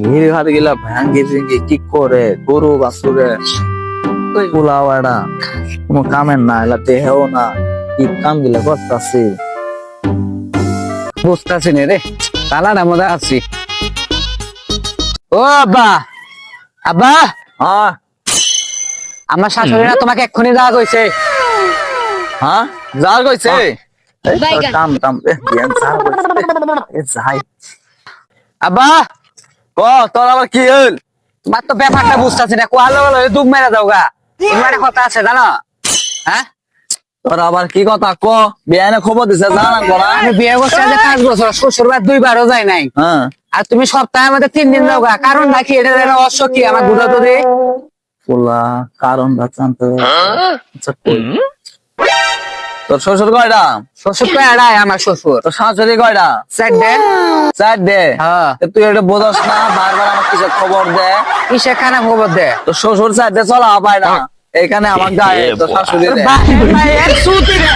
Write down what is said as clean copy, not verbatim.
ঘিরে হাতে গেলা ভাঙ্গি ভেঙ্গি কি করে গরু বাছুরে পোলাও এটা কোনো কামের না এলা দেহেও না কি কাম গিলা করতেছি বুঝতেছি রে তালার মধ্যে আছি। ও আব্বা, আব্বা হ্যাঁ আমার শাশুড়িরা তোমাকে এক্ষুনি যাওয়া কইছে। হ্যাঁ যা কইছে বাইগান। কাম কাম যাই আব্বা ক তোর আবার কি হল তোমার তো ব্যাপারটা বুঝতেছি না, কোয়ালো ডুব মেরে যাও গা। তোমার একটা কথা আছে জানো? হ্যাঁ, তোর আবার কি কথা ক বিয়ানে খবর দিছে জানা করা আমি বিয়ে করছি আজ 5 বছর, শ্বশুর বাড়ি 2 বারও যায় নাই। হ্যাঁ আর তুমি সপ্তাহের মধ্যে 3 দিন যাও গা, কারণ নাকি এটা অবশ্য কি আমার গুড়া তো দে পোলা কারণ জানতে আচ্ছা কই তোর শ্বশুর কয়টা শ্বশুর তো এড়াই আমার শ্বশুর তোর শাশুড়ি কয়টা 4 দে। চার দে হ্যাঁ, তুই এটা বোঝাস না বারবার আমার কিছু খবর দে কিসে খানা খবর দে? তোর শ্বশুর চার দে চলা পায় না এখানে আমার গায়ে তোর শাশুড়ি দে ভাই, এক সুতি রে।